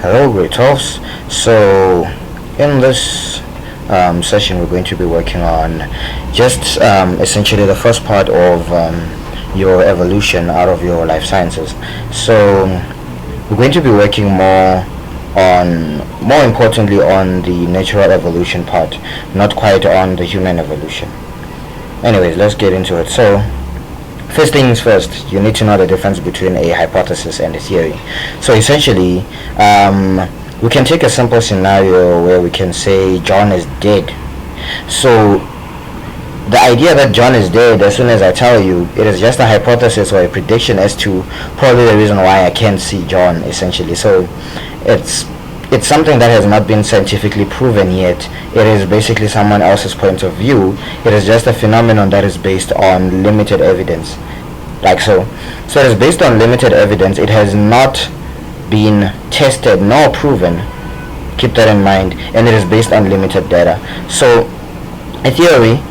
Hello, great hosts. So, in this session, we're going to be working on just essentially the first part of your evolution out of your life sciences. So, we're going to be working more importantly, on the natural evolution part, not quite on the human evolution. Anyways, let's get into it. So, first things first, you need to know the difference between a hypothesis and a theory. So essentially, we can take a simple scenario where we can say John is dead. So the idea that John is dead, as soon as I tell you, it is just a hypothesis or a prediction as to probably the reason why I can't see John, essentially. So it's something that has not been scientifically proven yet. It is basically someone else's point of view. It is just a phenomenon that is based on limited evidence, like so. So it is based on limited evidence. It has not been tested nor proven. Keep that in mind. And it is based on limited data. So a theory,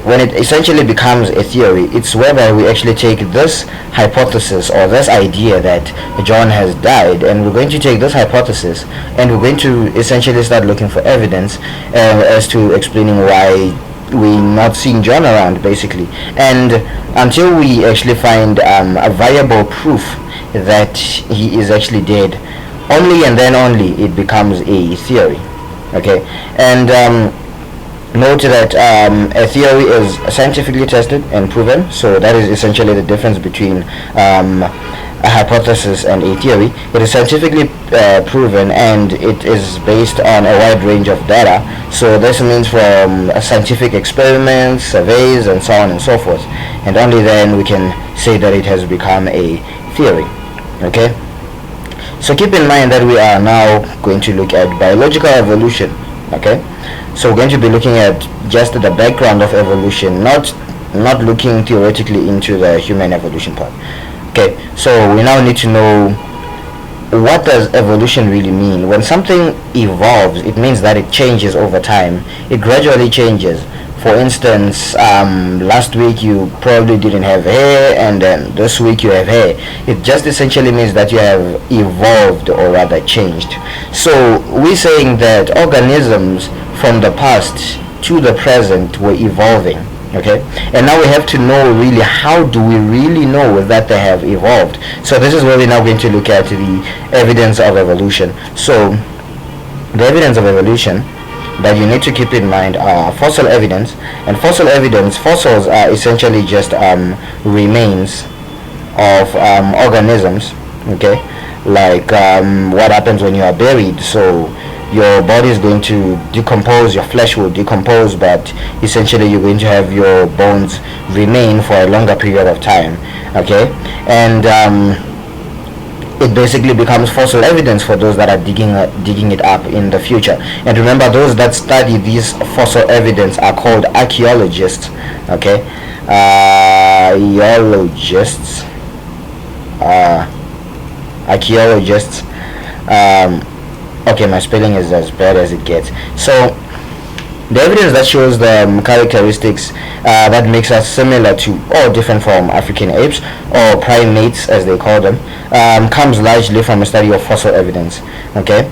when it essentially becomes a theory, it's whereby we actually take this hypothesis or this idea that John has died, and we're going to take this hypothesis and we're going to essentially start looking for evidence as to explaining why we're not seeing John around, basically. And until we actually find a viable proof that he is actually dead, only and then only it becomes a theory. Okay, and note that a theory is scientifically tested and proven, so that is essentially the difference between a hypothesis and a theory. It is scientifically proven and it is based on a wide range of data. So this means from scientific experiments, surveys, and so on and so forth. And only then we can say that it has become a theory. Okay? So keep in mind that we are now going to look at biological evolution. Okay? So we're going to be looking at just the background of evolution, not looking theoretically into the human evolution part. Okay, so we now need to know, what does evolution really mean? When something evolves, it means that it changes over time. It gradually changes. For instance, last week you probably didn't have hair, and then this week you have hair. It just essentially means that you have evolved, or rather changed. So we're saying that organisms from the past to the present were evolving. Okay, and now we have to know, really, how do we really know that they have evolved? So this is where we're now going to look at the evidence of evolution. So the evidence of evolution that you need to keep in mind are fossil evidence. And fossils are essentially just remains of organisms. Okay, like what happens when you are buried. So your body is going to decompose, your flesh will decompose, but essentially you're going to have your bones remain for a longer period of time. Okay, and it basically becomes fossil evidence for those that are digging it up in the future. And remember, those that study these fossil evidence are called archaeologists. Okay, archaeologists. Okay, my spelling is as bad as it gets. So the evidence that shows the characteristics that makes us similar to, or different from, African apes or primates as they call them, comes largely from a study of fossil evidence. Okay,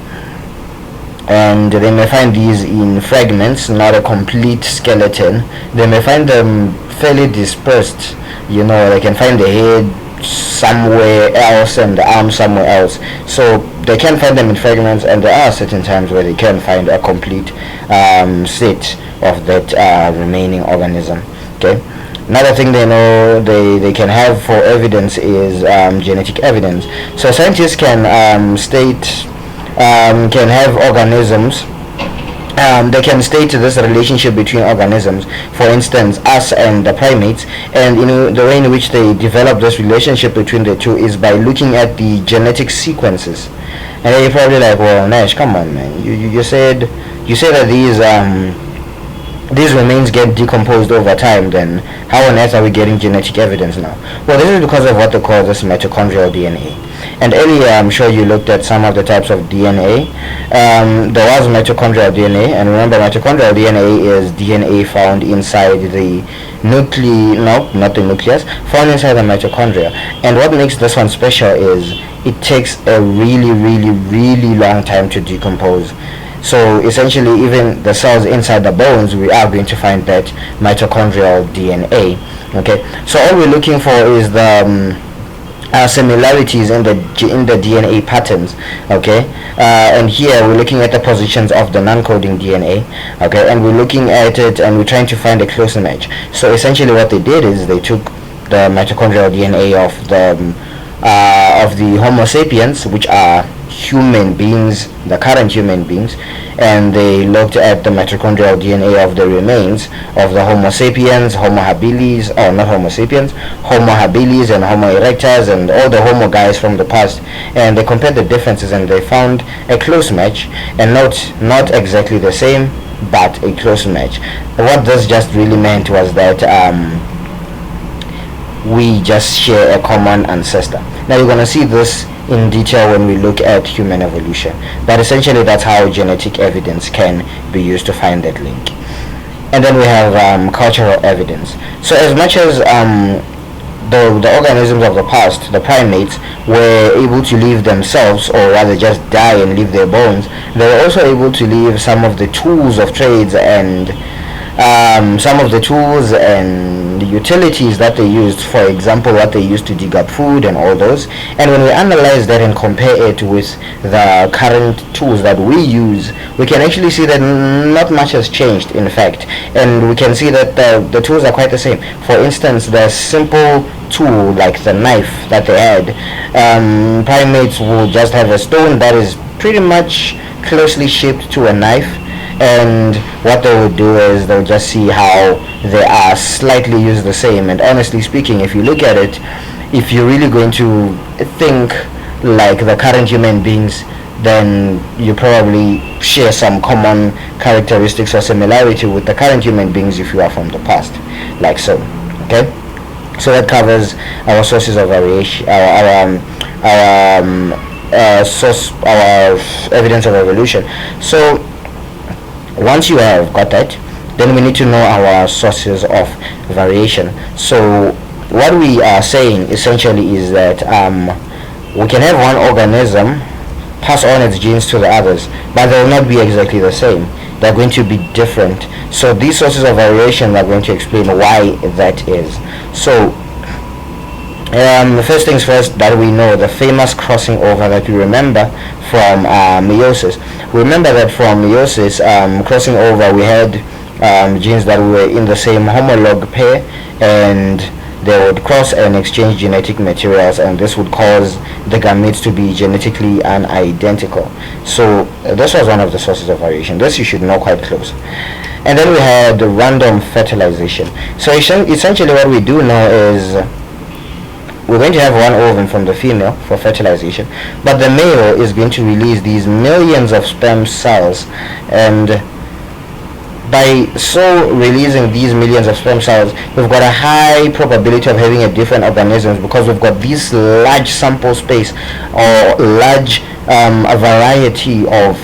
and they may find these in fragments, not a complete skeleton. They may find them fairly dispersed. You know, they can find the head somewhere else and the arm somewhere else. So they can find them in fragments, and there are certain times where they can find a complete set of that remaining organism. Okay, another thing they know they can have for evidence is genetic evidence. So scientists can can have organisms. They can state this relationship between organisms, for instance us and the primates, and the way in which they develop this relationship between the two is by looking at the genetic sequences. And then you're probably like, well, Nash, come on, man, you said that these remains get decomposed over time, then how on earth are we getting genetic evidence now? Well, this is because of what they call this mitochondrial DNA. And earlier, I'm sure you looked at some of the types of DNA. There was mitochondrial DNA, and remember, mitochondrial DNA is DNA found inside the not the nucleus, found inside the mitochondria. And what makes this one special is it takes a really, really, really long time to decompose. So essentially, even the cells inside the bones, we are going to find that mitochondrial DNA. Okay, so all we're looking for is the similarities in the DNA patterns. Okay, and here we're looking at the positions of the non-coding DNA. Okay, and we're looking at it and we're trying to find a close match. So essentially, what they did is they took the mitochondrial DNA of the Homo sapiens, which are human beings, the current human beings, and they looked at the mitochondrial DNA of the remains of the Homo sapiens, Homo habilis, or not Homo sapiens, Homo habilis and Homo erectus and all the Homo guys from the past, and they compared the differences and they found a close match, and not exactly the same, but a close match. What this just really meant was that we just share a common ancestor. Now you're going to see this in detail when we look at human evolution, but essentially that's how genetic evidence can be used to find that link. And then we have cultural evidence. So as much as the organisms of the past, the primates, were able to leave themselves, or rather just die and leave their bones, they were also able to leave some of the tools of trades and some of the tools and the utilities that they used, for example what they used to dig up food and all those. And when we analyze that and compare it with the current tools that we use, we can actually see that not much has changed, in fact, and we can see that the tools are quite the same. For instance, the simple tool like the knife that they had, primates will just have a stone that is pretty much closely shaped to a knife, and what they would do is they'll just see how they are slightly used the same. And honestly speaking, if you look at it, if you're really going to think like the current human beings, then you probably share some common characteristics or similarity with the current human beings if you are from the past, like so. Okay, so that covers our sources of variation, our evidence of evolution. So once you have got that, then we need to know our sources of variation. So what we are saying essentially is that we can have one organism pass on its genes to the others, but they will not be exactly the same. They're going to be different. So these sources of variation are going to explain why that is. So first things first, that we know the famous crossing over that we remember from meiosis. Remember that from meiosis, crossing over, we had genes that were in the same homolog pair, and they would cross and exchange genetic materials, and this would cause the gametes to be genetically unidentical. So this was one of the sources of variation. This you should know quite close. And then we had random fertilization. So essentially what we do know is we're going to have one ovum from the female for fertilization, but the male is going to release these millions of sperm cells, and by so releasing these millions of sperm cells, we've got a high probability of having a different organisms, because we've got this large sample space or large a variety of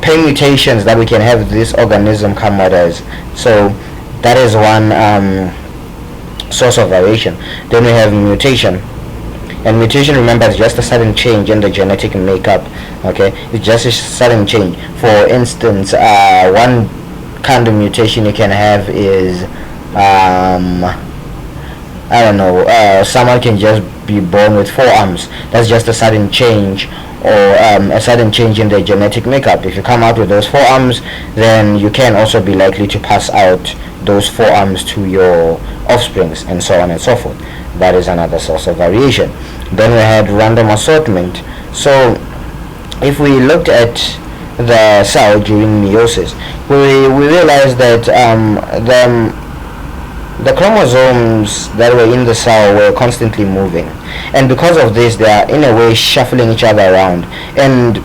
permutations that we can have this organism come out as. So that is one source of variation. Then we have mutation, and mutation, remember, is just a sudden change in the genetic makeup. Okay, it's just a sudden change. For instance, one kind of mutation you can have is I don't know, someone can just be born with 4 arms. That's just a sudden change, or a sudden change in their genetic makeup. If you come out with those 4 arms, then you can also be likely to pass out those 4 arms to your offsprings, and so on and so forth. That is another source of variation. Then we had random assortment. So if we looked at the cell during meiosis, we realized that the chromosomes that were in the cell were constantly moving, and because of this they are in a way shuffling each other around, and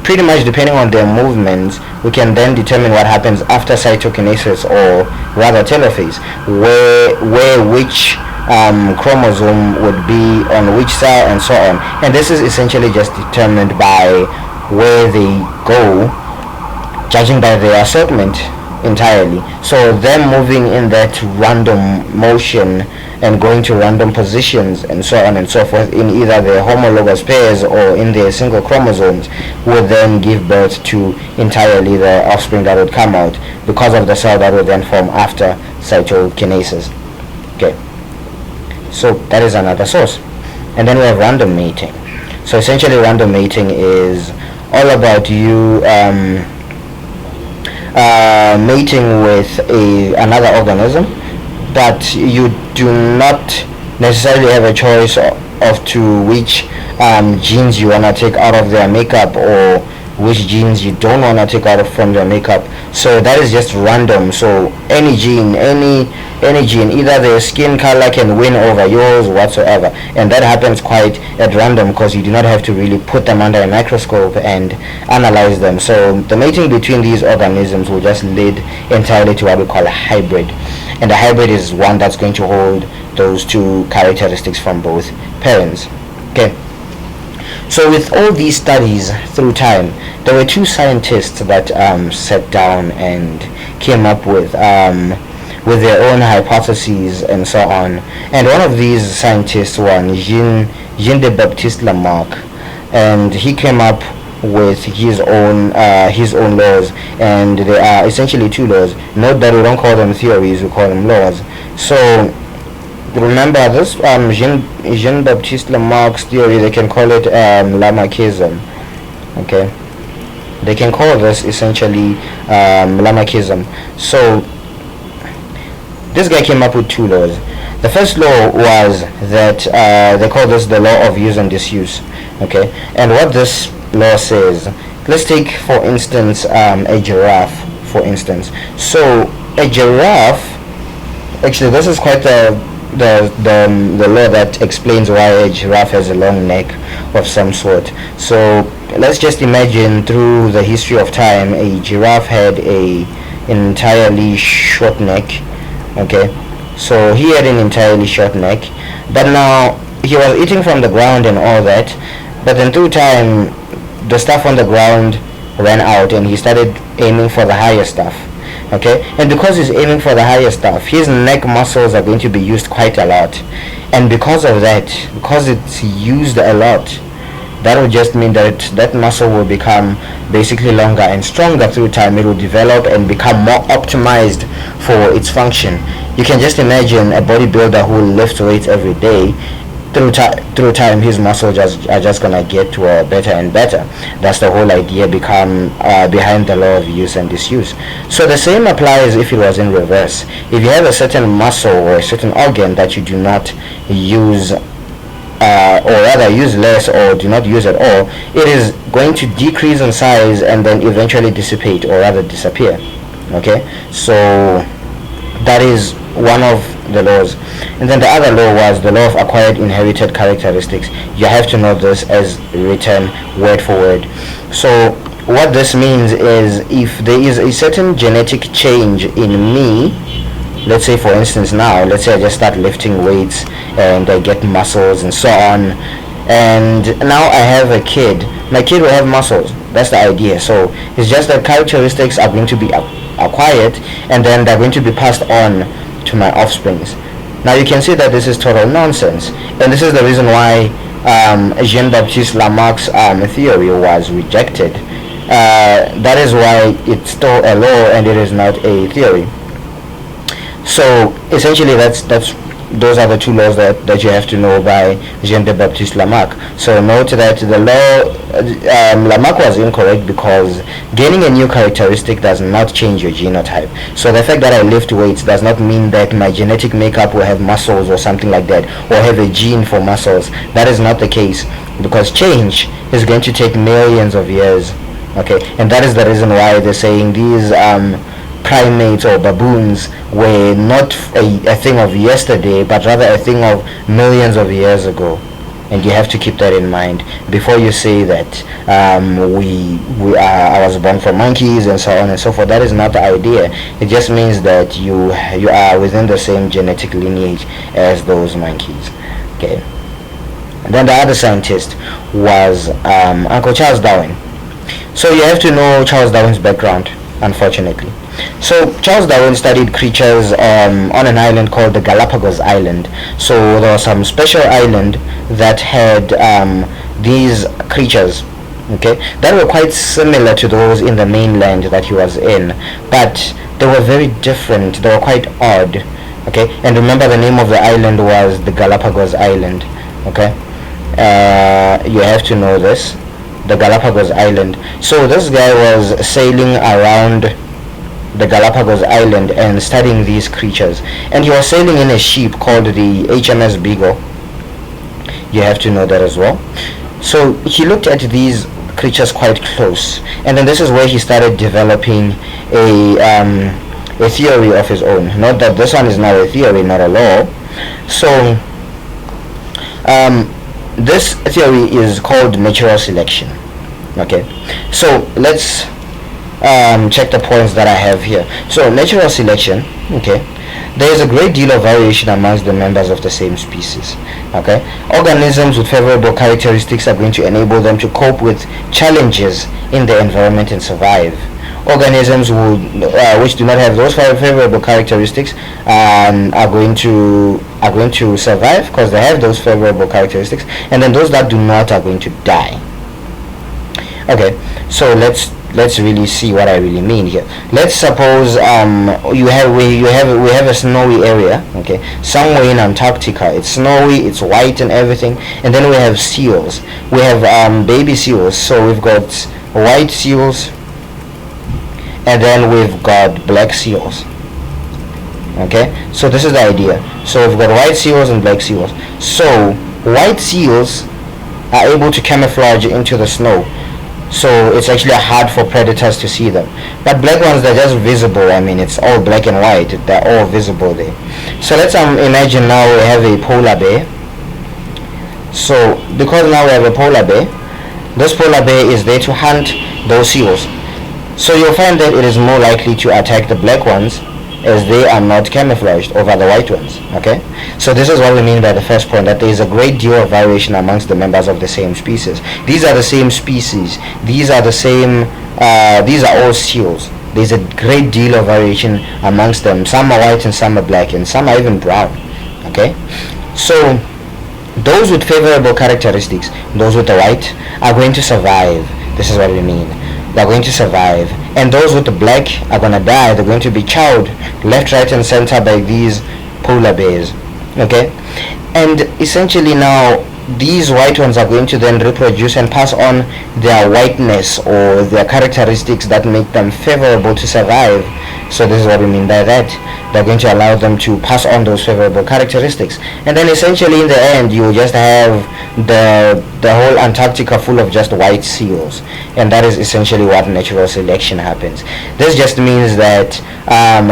pretty much depending on their movements, we can then determine what happens after cytokinesis, or rather telophase, where which chromosome would be on which cell and so on. And this is essentially just determined by where they go, judging by their assortment entirely. So them moving in that random motion and going to random positions and so on and so forth in either their homologous pairs or in their single chromosomes would then give birth to entirely the offspring that would come out, because of the cell that would then form after cytokinesis. Okay, so that is another source. And then we have random mating. So essentially random mating is all about you mating with another organism, but you do not necessarily have a choice of to which genes you want to take out of their makeup, or which genes you don't want to take out from their makeup. So that is just random. So any gene, either their skin color can win over yours whatsoever, and that happens quite at random because you do not have to really put them under a microscope and analyze them. So the mating between these organisms will just lead entirely to what we call a hybrid, and a hybrid is one that's going to hold those two characteristics from both parents. Okay, so with all these studies through time, there were two scientists that sat down and came up with their own hypotheses and so on. And one of these scientists was Jean de Baptiste Lamarck, and he came up with his own laws, and there are essentially two laws. Note that we don't call them theories, we call them laws. So remember this Jean Baptiste Lamarck's theory, they can call it Lamarckism. Okay, they can call this essentially Lamarckism. So this guy came up with two laws. The first law was that they call this the law of use and disuse. Okay, and what this law says, let's take for instance a giraffe, for instance. So a giraffe, actually this is quite the law that explains why a giraffe has a long neck of some sort. So let's just imagine through the history of time, a giraffe had an entirely short neck. Okay, so he had an entirely short neck, but now he was eating from the ground and all that, but then through time the stuff on the ground ran out and he started aiming for the higher stuff. Okay, and because he's aiming for the higher stuff, his neck muscles are going to be used quite a lot, and because of that, because it's used a lot, that would just mean that that muscle will become basically longer and stronger through time. It will develop and become more optimized for its function. You can just imagine a bodybuilder who lifts weights every day. Through time, his muscles are just gonna get to better and better. That's the whole idea behind the law of use and disuse. So the same applies if it was in reverse. If you have a certain muscle or a certain organ that you do not use, or rather use less or do not use at all, it is going to decrease in size and then eventually dissipate, or rather disappear. Okay, so that is one of the laws. And then the other law was the law of acquired inherited characteristics. You have to know this as written word for word. So what this means is, if there is a certain genetic change in me, let's say for instance now, let's say I just start lifting weights and I get muscles and so on, and now I have a kid, my kid will have muscles. That's the idea. So it's just that characteristics are going to be acquired and then they're going to be passed on to my offsprings. Now you can see that this is total nonsense, and this is the reason why Jean-Baptiste Lamarck's theory was rejected. That is why it's still a law and it is not a theory. So essentially those are the two laws that you have to know by Jean-Baptiste Lamarck. So note that the law, Lamarck was incorrect because gaining a new characteristic does not change your genotype. So the fact that I lift weights does not mean that my genetic makeup will have muscles or something like that, or have a gene for muscles. That is not the case, because change is going to take millions of years. Okay, and that is the reason why they're saying these primates or baboons were not a thing of yesterday, but rather a thing of millions of years ago. and you have to keep that in mind before you say that I was born from monkeys and so on and so forth. That is not the idea. It just means that you are within the same genetic lineage as those monkeys. Okay. And then the other scientist was Uncle Charles Darwin. So you have to know Charles Darwin's background, unfortunately. So Charles Darwin studied creatures on an island called the Galapagos Island. So there was some special island that had these creatures, okay, that were quite similar to those in the mainland that he was in, but they were very different. They were quite odd, okay. And remember, the name of the island was the Galapagos Island, okay. You have to know this, the Galapagos Island. So this guy was sailing around the Galapagos Island and studying these creatures, and he was sailing in a ship called the HMS Beagle. You have to know that as well. So he looked at these creatures quite close, and then this is where he started developing a theory of his own. Note that this one is not a theory, not a law. So this theory is called natural selection. Okay, so let's check the points that I have here. So natural selection, okay, there is a great deal of variation amongst the members of the same species. Okay, organisms with favorable characteristics are going to enable them to cope with challenges in the environment and survive. Organisms which do not have those favorable characteristics are going to survive because they have those favorable characteristics, and then those that do not are going to die. Okay, so let's really see what I really mean here. Let's suppose we have a snowy area, okay, somewhere in Antarctica. It's snowy, it's white and everything, and then we have seals. We have baby seals. So we've got white seals, and then we've got black seals. Okay, so this is the idea. So we've got white seals and black seals. So white seals are able to camouflage into the snow, so it's actually hard for predators to see them. But black ones, they're just visible. I mean, it's all black and white, they're all visible there. So let's imagine now we have a polar bear. So because now we have a polar bear, this polar bear is there to hunt those seals. So you'll find that it is more likely to attack the black ones, as they are not camouflaged over the white ones. Okay, so this is what we mean by the first point, that there is a great deal of variation amongst the members of the same species. These are the same species, these are all seals. There's a great deal of variation amongst them. Some are white and some are black, and some are even brown. Okay, so those with favorable characteristics, those with the white, are going to survive. This is what we mean. They're going to survive, and those with the black are going to die. They're going to be chowed left, right and center by these polar bears. Okay, and essentially now these white ones are going to then reproduce and pass on their whiteness or their characteristics that make them favorable to survive. So this is what we mean by that. They're going to allow them to pass on those favorable characteristics, and then essentially in the end you will just have the whole Antarctica full of just white seals, and that is essentially what natural selection happens. This just means that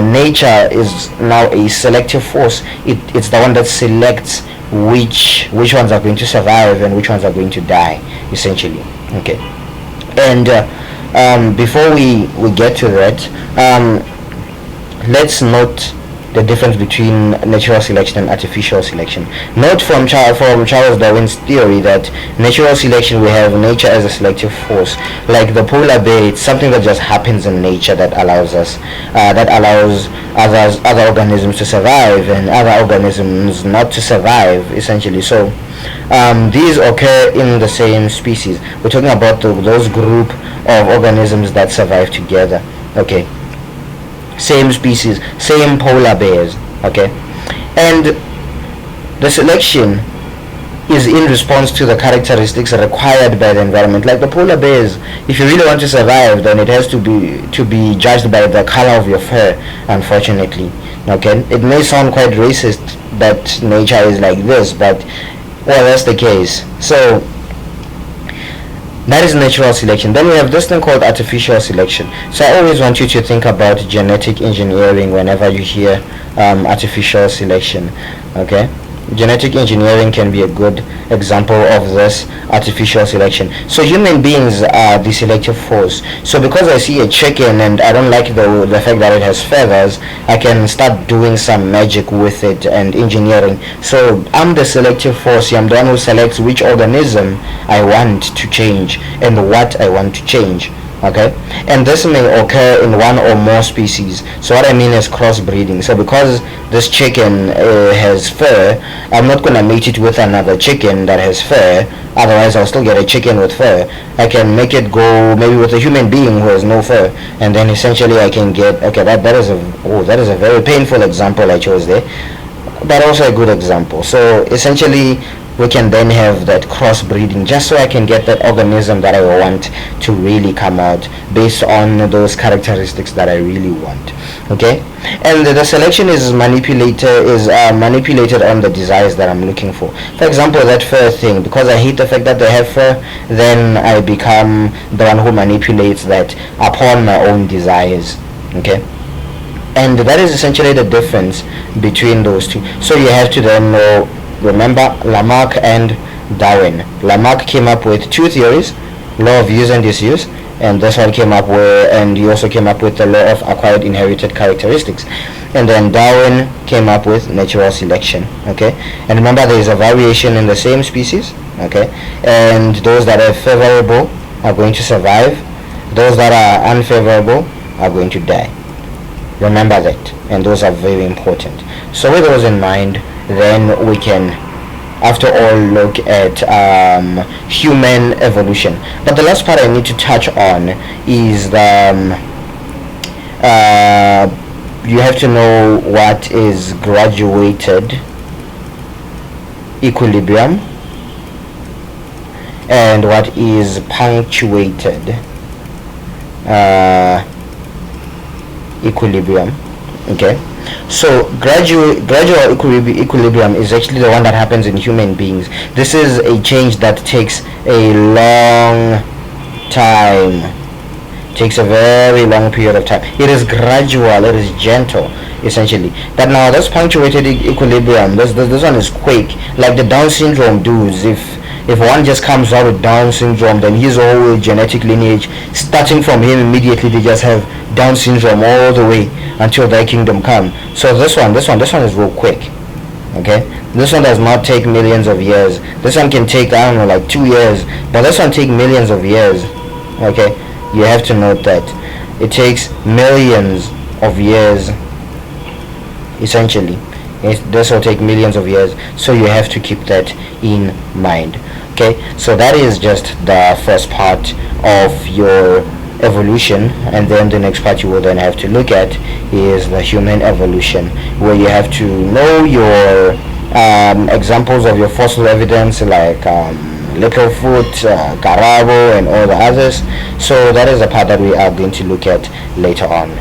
nature is now a selective force. It's the one that selects which ones are going to survive and which ones are going to die, essentially. Okay, and before we get to that, let's note the difference between natural selection and artificial selection. Note from Charles Darwin's theory that natural selection, we have nature as a selective force. Like the polar bear, it's something that just happens in nature that allows other organisms to survive and other organisms not to survive, essentially. So these occur in the same species. We're talking about those group of organisms that survive together. Okay, same species, same polar bears. Okay, and the selection is in response to the characteristics required by the environment. Like the polar bears, if you really want to survive, then it has to be judged by the color of your fur, unfortunately. Okay, it may sound quite racist that nature is like this, but well, that's the case. So that is natural selection. Then we have this thing called artificial selection. So I always want you to think about genetic engineering whenever you hear artificial selection. Okay, genetic engineering can be a good example of this artificial selection. So human beings are the selective force. So because I see a chicken and I don't like the fact that it has feathers, I can start doing some magic with it and engineering. So I'm the selective force. I'm the one who selects which organism I want to change and what I want to change. Okay, and this may occur in one or more species. So what I mean is crossbreeding. So because this chicken has fur, I'm not gonna mate it with another chicken that has fur, otherwise I'll still get a chicken with fur. I can make it go maybe with a human being who has no fur, and then essentially I can get, okay, that is a very painful example I chose there, but also a good example. So essentially we can then have that crossbreeding, just so I can get that organism that I want to really come out based on those characteristics that I really want. Okay, and the selection is manipulated on the desires that I'm looking for. For example, that fur thing, because I hate the fact that they have fur, then I become the one who manipulates that upon my own desires. Okay, and that is essentially the difference between those two. So you have to then know, remember Lamarck and Darwin. Lamarck came up with two theories, law of use and disuse, and this one came up with, and he also came up with the law of acquired inherited characteristics. And then Darwin came up with natural selection. Okay, and remember there is a variation in the same species. Okay, and those that are favorable are going to survive, those that are unfavorable are going to die. Remember that, and those are very important. So with those in mind, then we can, after all, look at human evolution. But the last part I need to touch on is the you have to know what is graduated equilibrium and what is punctuated equilibrium. Okay, so gradual equilibrium is actually the one that happens in human beings. This is a change that takes a long time, takes a very long period of time. It is gradual, it is gentle, essentially. That now this punctuated equilibrium, this one is quick, like the Down syndrome dudes. If one just comes out with Down syndrome, then his whole genetic lineage, starting from him immediately, they just have Down syndrome all the way until their kingdom come. So this one is real quick. Okay, this one does not take millions of years. This one can take, I don't know, like 2 years, but this one take millions of years. Okay, you have to note that it takes millions of years, essentially. This will take millions of years, so you have to keep that in mind. Okay, so that is just the first part of your evolution, and then the next part you will then have to look at is the human evolution, where you have to know your examples of your fossil evidence, like Littlefoot, Karabo, and all the others. So that is a part that we are going to look at later on.